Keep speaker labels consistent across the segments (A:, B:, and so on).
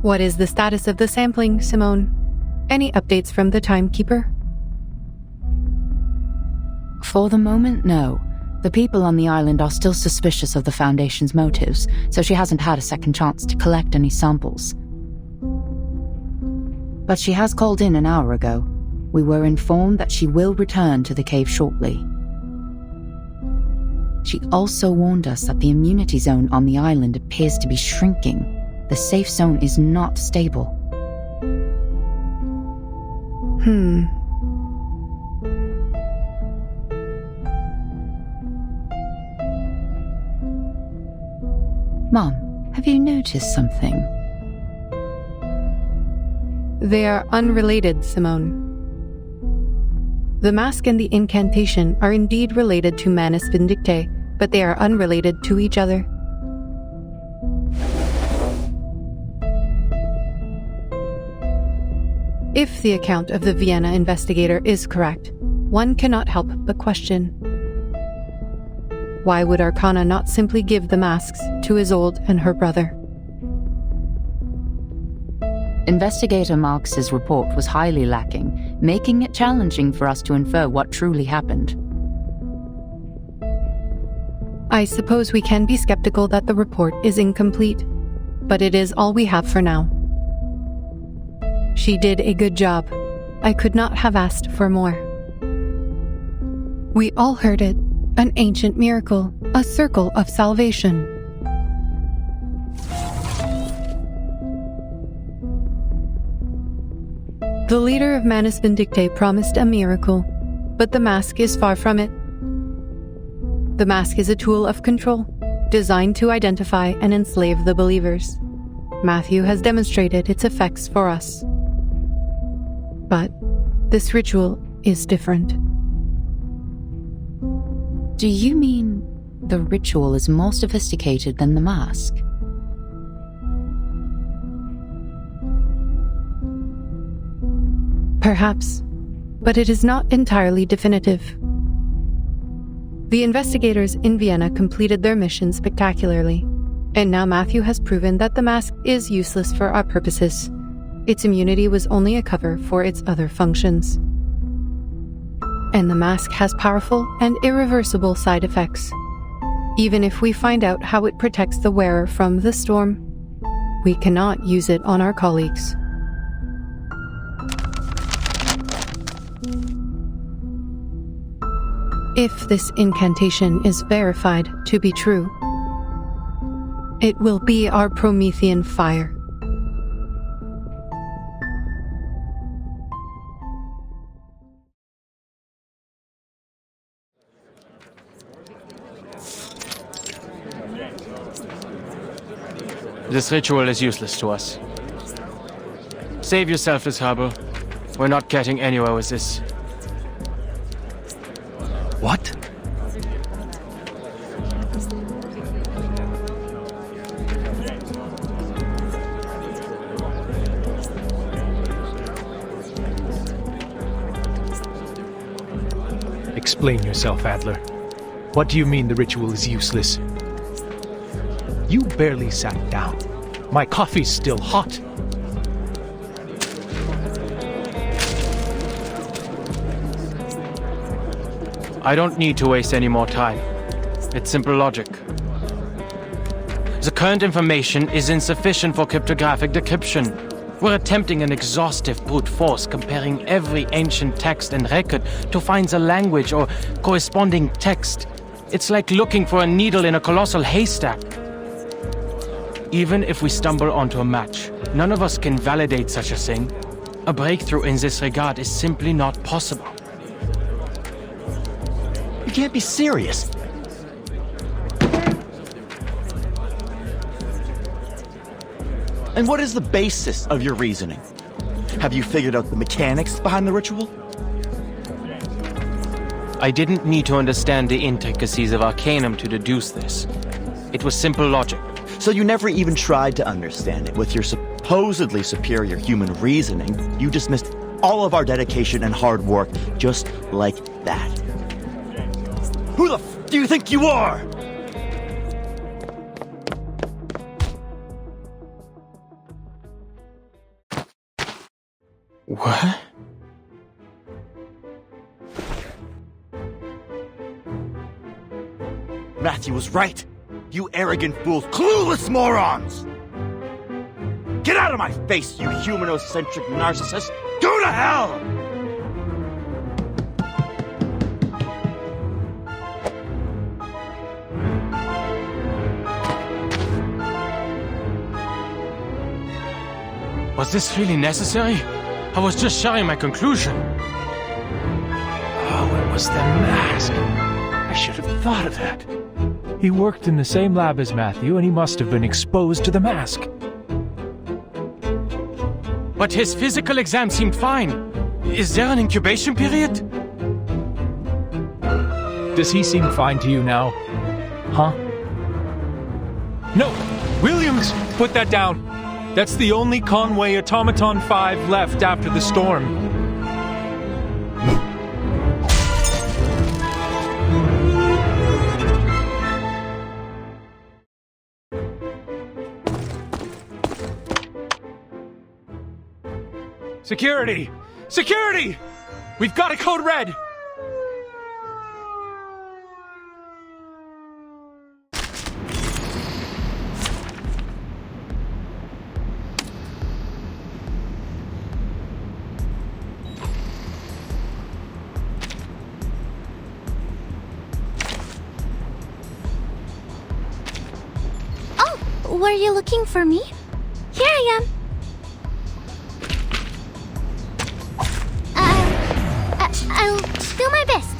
A: What is the status of the sampling, Simone? Any updates from the timekeeper?
B: For the moment, no. The people on the island are still suspicious of the Foundation's motives, so she hasn't had a second chance to collect any samples. But she has called in an hour ago. We were informed that she will return to the cave shortly. She also warned us that the immunity zone on the island appears to be shrinking. The safe zone is not stable. Mom, have you noticed something?
A: They are unrelated, Simone. The mask and the incantation are indeed related to Manus Vindictae, but they are unrelated to each other. If the account of the Vienna investigator is correct, one cannot help but question. Why would Arcana not simply give the masks to Isolde and her brother?
B: Investigator Marx's report was highly lacking, making it challenging for us to infer what truly happened.
A: I suppose we can be skeptical that the report is incomplete, but it is all we have for now. She did a good job. I could not have asked for more. We all heard it. An ancient miracle, a circle of salvation. The leader of Manus Vindictae promised a miracle, but the mask is far from it. The mask is a tool of control, designed to identify and enslave the believers. Matthew has demonstrated its effects for us. But this ritual is different.
B: Do you mean the ritual is more sophisticated than the mask?
A: Perhaps, but it is not entirely definitive. The investigators in Vienna completed their mission spectacularly, and now Matthew has proven that the mask is useless for our purposes. Its immunity was only a cover for its other functions. And the mask has powerful and irreversible side effects. Even if we find out how it protects the wearer from the storm, we cannot use it on our colleagues. If this incantation is verified to be true, it will be our Promethean fire.
C: This ritual is useless to us. Save yourself this harbor. We're not getting anywhere with this.
D: What? Explain yourself, Adler. What do you mean the ritual is useless? You barely sat down. My coffee's still hot.
C: I don't need to waste any more time. It's simple logic. The current information is insufficient for cryptographic decryption. We're attempting an exhaustive brute force, comparing every ancient text and record to find the language or corresponding text. It's like looking for a needle in a colossal haystack. Even if we stumble onto a match, none of us can validate such a thing. A breakthrough in this regard is simply not possible.
D: You can't be serious. And what is the basis of your reasoning? Have you figured out the mechanics behind the ritual?
C: I didn't need to understand the intricacies of Arcanum to deduce this. It was simple logic.
D: So you never even tried to understand it. With your supposedly superior human reasoning, you dismissed all of our dedication and hard work just like that. Who the f do you think you are?
C: What?
D: Matthew was right. You arrogant fools, clueless morons! Get out of my face, you humanocentric narcissist! Go to hell!
C: Was this really necessary? I was just sharing my conclusion.
E: Oh, it was the mask. I should have thought of that. He worked in the same lab as Matthew, and he must have been exposed to the mask.
C: But his physical exam seemed fine. Is there an incubation period?
E: Does he seem fine to you now? Huh? No! Williams! Put that down! That's the only Conway Automaton 5 left after the storm. Security! Security! We've got a code red!
F: Oh, were you looking for me? Here I am. I'll do my best.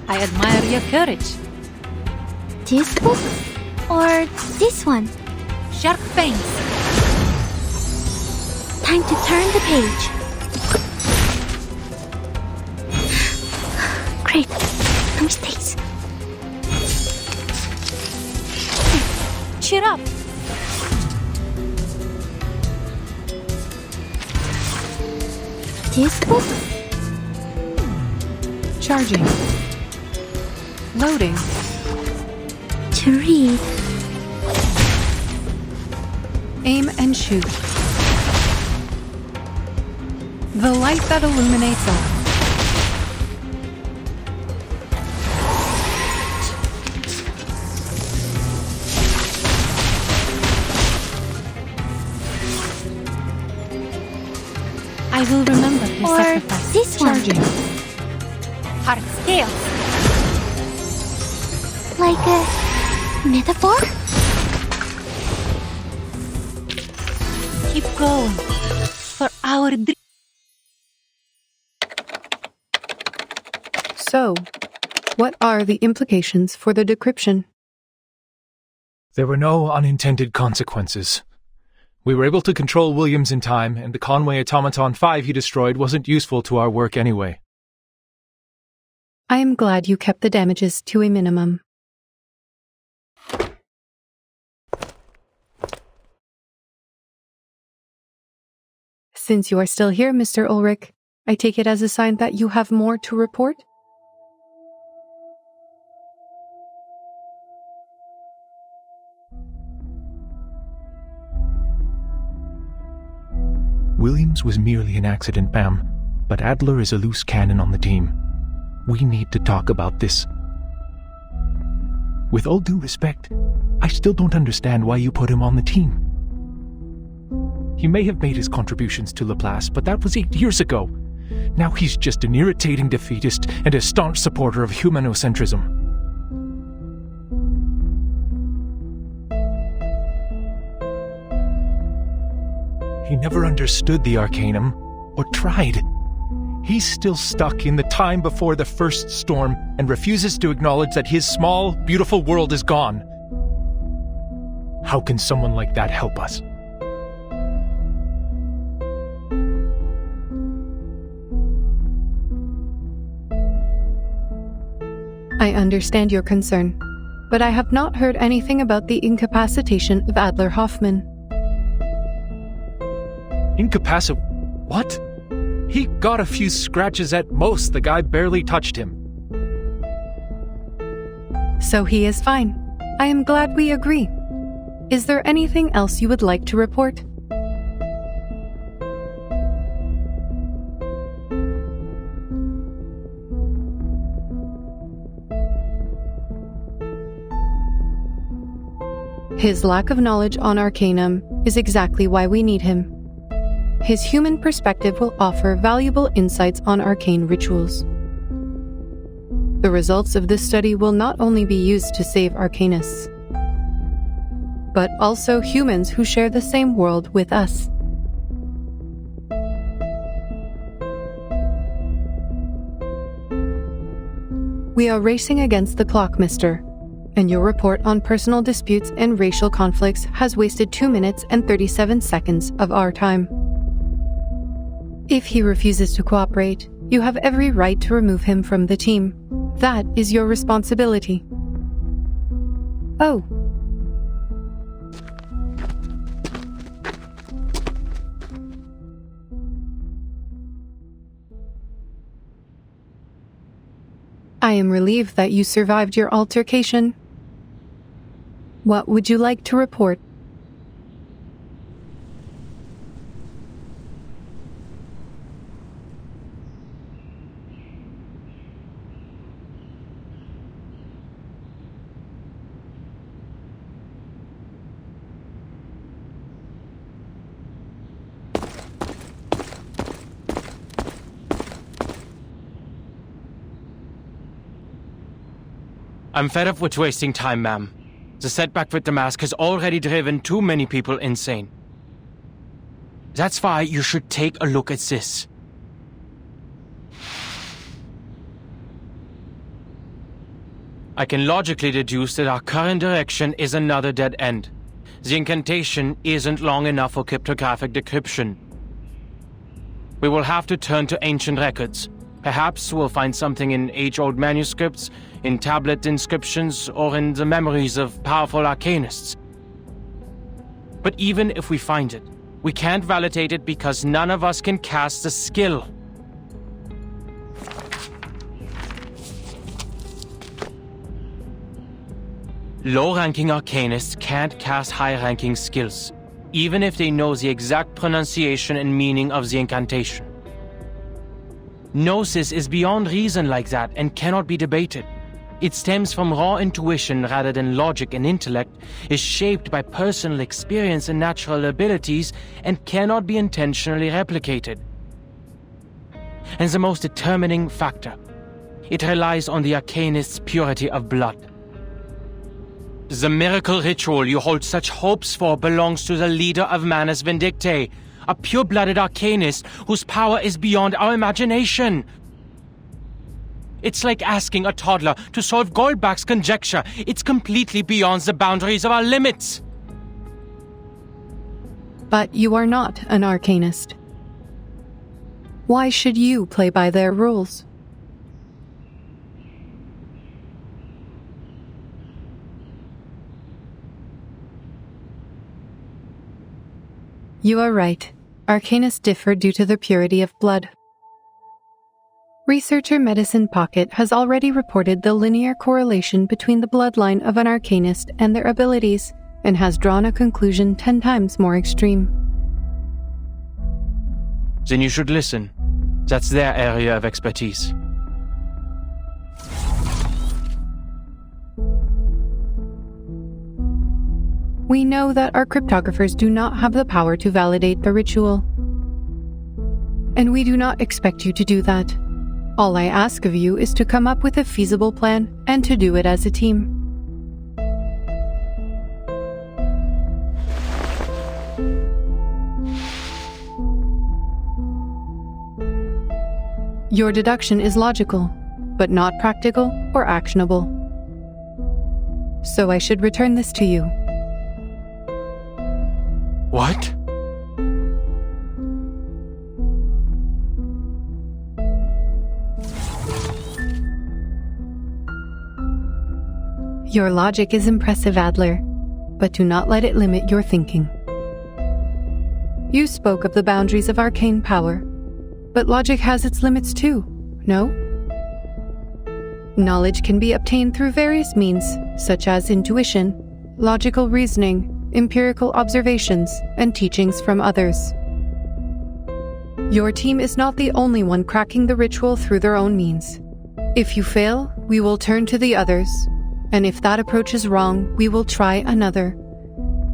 G: I admire your courage.
F: This book? Or this one?
G: Shark fangs.
F: Time to turn the page. Great. No mistakes.
G: Cheer up.
F: This book?
A: Charging. Loading.
F: To read.
A: Aim and shoot. The light that illuminates all. I will remember your sacrifice.
F: This one.
A: Charging.
G: Hard scales.
F: Like a metaphor?
G: Keep going. For our dream.
A: So, what are the implications for the decryption?
E: There were no unintended consequences. We were able to control Williams in time, and the Conway Automaton 5 he destroyed wasn't useful to our work anyway.
A: I am glad you kept the damages to a minimum. Since you are still here, Mr. Ulrich, I take it as a sign that you have more to report?
E: Williams was merely an accident, ma'am, but Adler is a loose cannon on the team. We need to talk about this. With all due respect, I still don't understand why you put him on the team. He may have made his contributions to Laplace, but that was 8 years ago. Now he's just an irritating defeatist and a staunch supporter of humanocentrism. He never understood the Arcanum, or tried. He's still stuck in the time before the first storm and refuses to acknowledge that his small, beautiful world is gone. How can someone like that help us?
A: I understand your concern, but I have not heard anything about the incapacitation of Adler Hoffman.
E: What? He got a few scratches at most. The guy barely touched him.
A: So he is fine. I am glad we agree. Is there anything else you would like to report? His lack of knowledge on Arcanum is exactly why we need him. His human perspective will offer valuable insights on arcane rituals. The results of this study will not only be used to save Arcanists, but also humans who share the same world with us. We are racing against the clock, mister, and your report on personal disputes and racial conflicts has wasted 2 minutes and 37 seconds of our time. If he refuses to cooperate, you have every right to remove him from the team. That is your responsibility. Oh. I am relieved that you survived your altercation. What would you like to report?
C: I'm fed up with wasting time, ma'am. The setback with the mask has already driven too many people insane. That's why you should take a look at this. I can logically deduce that our current direction is another dead end. The incantation isn't long enough for cryptographic decryption. We will have to turn to ancient records. Perhaps we'll find something in age-old manuscripts, in tablet inscriptions, or in the memories of powerful arcanists. But even if we find it, we can't validate it because none of us can cast the skill. Low-ranking arcanists can't cast high-ranking skills, even if they know the exact pronunciation and meaning of the incantation. Gnosis is beyond reason like that and cannot be debated. It stems from raw intuition rather than logic and intellect, is shaped by personal experience and natural abilities, and cannot be intentionally replicated. And the most determining factor, it relies on the arcanist's purity of blood. The miracle ritual you hold such hopes for belongs to the leader of Manus Vindictae, a pure-blooded arcanist whose power is beyond our imagination. It's like asking a toddler to solve Goldbach's conjecture. It's completely beyond the boundaries of our limits.
A: But you are not an arcanist. Why should you play by their rules? You are right. Arcanists differ due to their purity of blood. Researcher Medicine Pocket has already reported the linear correlation between the bloodline of an arcanist and their abilities, and has drawn a conclusion 10 times more extreme.
C: Then you should listen. That's their area of expertise.
A: We know that our cryptographers do not have the power to validate the ritual. And we do not expect you to do that. All I ask of you is to come up with a feasible plan and to do it as a team. Your deduction is logical, but not practical or actionable. So I should return this to you.
C: What?
A: Your logic is impressive, Adler, but do not let it limit your thinking. You spoke of the boundaries of arcane power, but logic has its limits too, no? Knowledge can be obtained through various means, such as intuition, logical reasoning, empirical observations, and teachings from others. Your team is not the only one cracking the ritual through their own means. If you fail, we will turn to the others, and if that approach is wrong, we will try another.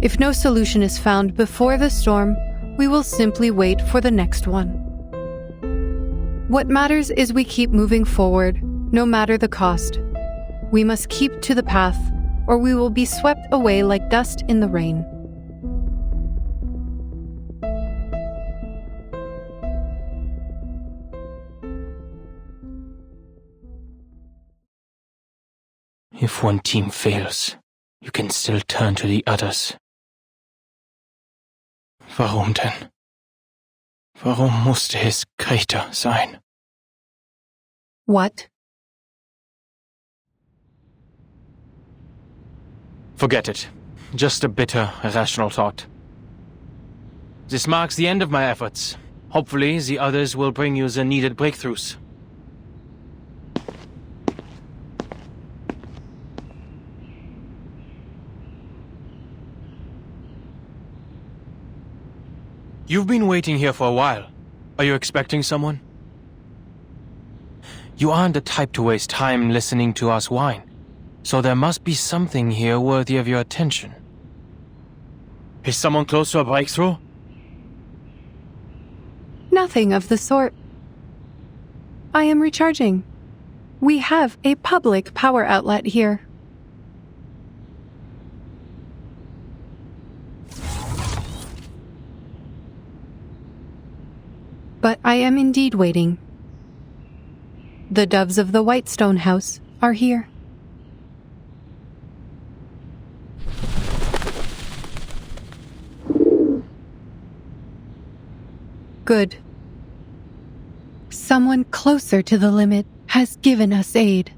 A: If no solution is found before the storm, we will simply wait for the next one. What matters is we keep moving forward, no matter the cost. We must keep to the path, or we will be swept away like dust in the rain.
C: If one team fails, you can still turn to the others. Warum denn? Warum musste es Greta sein?
A: What?
C: Forget it. Just a bitter, irrational thought. This marks the end of my efforts. Hopefully, the others will bring you the needed breakthroughs. You've been waiting here for a while. Are you expecting someone? You aren't the type to waste time listening to us whine, so there must be something here worthy of your attention. Is someone close to a breakthrough?
A: Nothing of the sort. I am recharging. We have a public power outlet here. But I am indeed waiting. The doves of the Whitestone House are here. Good. Someone closer to the limit has given us aid.